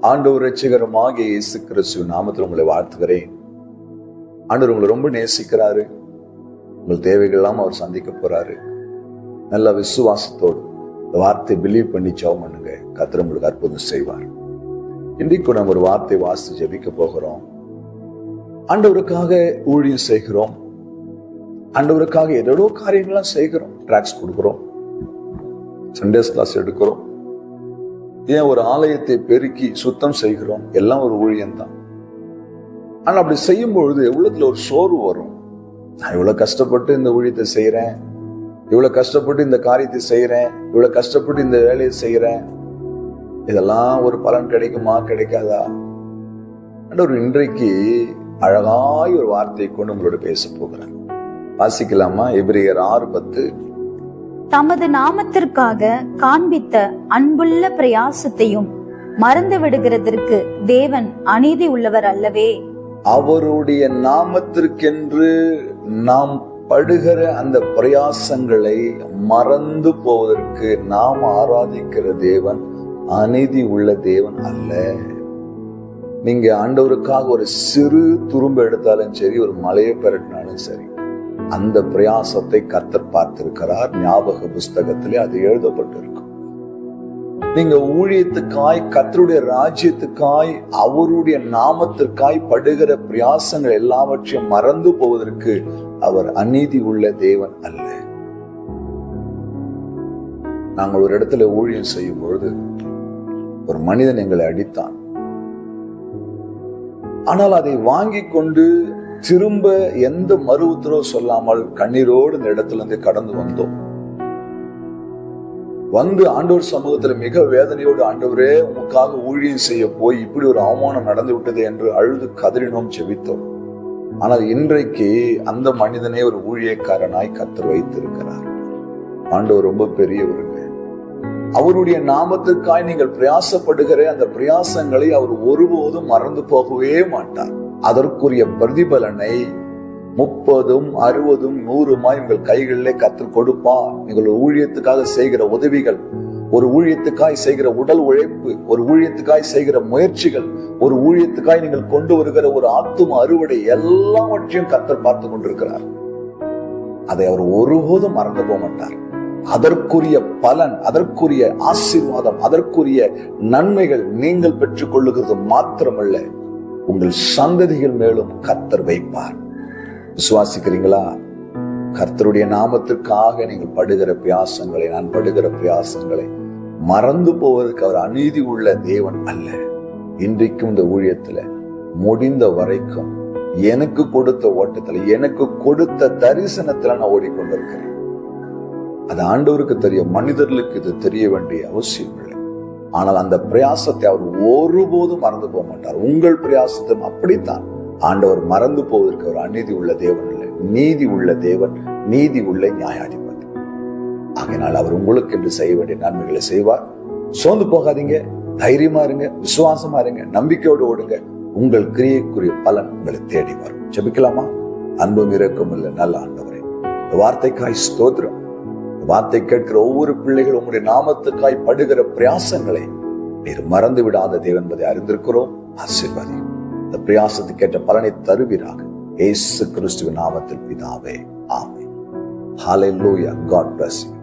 ஆண்டவர் இரட்சகருமாகிய இயேசு கிறிஸ்து நாமத்தில் உங்களை வாழ்த்துகிறேன். ஆண்டவர் உங்களை ரொம்ப நேசிக்கிறாரு. உங்கள் தேவைகள் எல்லாம் அவர் சந்திக்க போறாரு. நல்ல விசுவாசத்தோடு இந்த வார்த்தை பிலீவ் பண்ணி ஜெபம் பண்ணுங்க. கர்த்தர் உங்களுக்கு அற்புதம் செய்வார். இன்றைக்கு நம்ம ஒரு வார்த்தை வாசித்து ஜெபிக்க போகிறோம். ஆண்டவருக்காக ஊழியம் செய்கிறோம். ஆண்டவருக்காக ஏதோ காரியங்கள்லாம் செய்கிறோம். டிராக்ஸ் கொடுக்கிறோம், சண்டேஸ் கிளாஸ் எடுக்கிறோம், ஏன் ஒரு ஆலயத்தை பெருக்கி சுத்தம் செய்கிறோம். எல்லாம் ஒரு ஊழியம்தான். ஆனா அப்படி செய்யும் பொழுது உள்ளத்துல ஒரு சோர்வு வரும். நான் இவ்வளவு கஷ்டப்பட்டு இந்த ஊழியத்தை செய்யறேன், இவ்வளவு கஷ்டப்பட்டு இந்த காரியத்தை செய்யறேன், இவ்வளவு கஷ்டப்பட்டு இந்த வேலையை செய்யறேன், இதெல்லாம் ஒரு பலன் கிடைக்குமா கிடைக்காதா? ஒரு இன்றைக்கு அழகாய் ஒரு வார்த்தையை கொண்டு உங்களோட பேச போகிறேன். வாசிக்கலாமா? எபிரேயர் 6:10. தமது நாமத்திற்காக காண்பித்த அன்புள்ள பிரயாசத்தையும் மறந்து விடுகிறதற்கு தேவன் அநீதி உள்ளவர் அல்லவே. அவருடைய நாமத்திற்கென்று நாம் படுகிற அந்த பிரயாசங்களை மறந்து போவதற்கு நாம் ஆராதிக்கிற தேவன் அநீதி உள்ள தேவன் அல்ல. நீங்க ஆண்டவருக்காக ஒரு சிறு துரும்பு எடுத்தாலும் சரி, ஒரு மலையை பெரட்டினாலும் சரி, அந்த பிரயாசத்தை கர்த்தர் பார்த்திருக்கிறார். ஞாபக புஸ்தகத்திலே அது எழுதப்பட்டிருக்கும். நீங்க ஊழியத்துக்காய், கர்த்தருடைய ராஜ்யத்துக்காய், அவருடைய நாமத்திற்காய் படுகிற பிரயாசங்கள் எல்லாவற்றையும் மறந்து போவதற்கு அவர் அநீதி உள்ள தேவன் அல்ல. நாங்கள் ஒரு இடத்துல ஊழியம் செய்யும் பொழுது ஒரு மனிதன் எங்களை அடித்தான். ஆனால் அதை வாங்கி கொண்டு திரும்ப எந்த மறு உத்தரவு சொல்லாமல் கண்ணீரோடு இந்த இடத்துல இருந்து கடந்து வந்தோம். வந்து ஆண்டவர் சமூகத்துல மிக வேதனையோடு, ஆண்டவரே உமக்காக ஊழியம் செய்ய போய் இப்படி ஒரு அவமானம் நடந்து விட்டது என்று அழுது கதறினோம், ஜெபித்தோம். ஆனால் இன்றைக்கு அந்த மனிதனே ஒரு ஊழியக்காரனாய் கர்த்தர் வைத்திருக்கிறார். ஆண்டவர் ரொம்ப பெரியவருங்க. அவருடைய நாமத்திற்காய் நீங்கள் பிரயாசப்படுகிற அந்த பிரயாசங்களை அவர் ஒருபோதும் மறந்து போகவே மாட்டார். அதற்குரிய பிரதிபலனை 30, 60, 100 உங்கள் கைகளிலே கர்த்தர் கொடுப்பார். நீங்கள் ஊழியத்துக்காக செய்கிற உதவிகள், ஒரு ஊழியத்துக்காய் செய்கிற உடல் உழைப்பு, ஒரு ஊழியத்துக்காய் செய்கிற முயற்சிகள், ஒரு ஊழியத்துக்காய் நீங்கள் கொண்டு வருகிற ஒரு ஆத்தும அறுவடை, எல்லாவற்றையும் கர்த்தர் பார்த்து கொண்டிருக்கிறார். அதை அவர் ஒருபோதும் மறந்து போக மாட்டார். அதற்குரிய பலன், அதற்குரிய ஆசீர்வாதம், அதற்குரிய நன்மைகள் நீங்கள் பெற்றுக் கொள்ளுகிறது மாத்திரமல்ல, உங்கள் சந்ததிகள் மேலும் கர்த்தர் வைப்பார். விசுவாசிக்கிறீங்களா? கர்த்தருடைய நாமத்திற்காக நீங்கள் படுகிற பிரயாசங்களை, நான் படுகிற பிரயாசங்களை மறந்து போவதற்கு அவர் அநீதி உள்ள தேவன் அல்ல. இன்றைக்கும் இந்த ஊழியத்துல முடிந்த வரைக்கும் எனக்கு கொடுத்த ஓட்டத்துல, எனக்கு கொடுத்த தரிசனத்துல நான் ஓடிக்கொண்டிருக்கிறேன். அது ஆண்டவருக்கு தெரியும், மனிதர்களுக்கு இது தெரிய வேண்டிய அவசியம் இல்லை. ஆனால் அந்த பிரயாசத்தை அவர் ஒருபோதும் மறந்து போக மாட்டார். உங்கள் பிரயாசத்தும் அப்படித்தான். ஆண்டவர் மறந்து போவதற்கு அவர் அநீதி உள்ள தேவன் இல்லை, நீதி உள்ள தேவன், நீதி உள்ள நியாயாதிபதி. ஆகையினால் அவர் உங்களுக்கு என்று செய்ய வேண்டிய நன்மைகளை செய்வார். சோர்ந்து போகாதீங்க, தைரியமா இருங்க, விசுவாசமா இருங்க, நம்பிக்கையோடு ஓடுங்க. உங்கள் கிரியைக்குரிய பலன் உங்களை தேடி வரும். ஜெபிக்கலாமா? அன்பும் இரக்கம் இல்லை நல்ல ஆண்டவரே, வார்த்தைக்காய் ஸ்தோத்திரம். வார்த்தை கேட்கிற ஒவ்வொரு பிள்ளைகளும் உங்களுடைய நாமத்துக்காய் படுகிற பிரயாசங்களை நீர் மறந்து விடாத தேவன் என்பதை அறிந்திருக்கிறோம். ஆசீர்வாதி. இந்த பிரயாசத்தை கேட்ட பலனை தருவீராக. இயேசு கிறிஸ்துவின் நாமத்தில் பிதாவே, ஆமென். ஹல்லேலூயா. God bless you.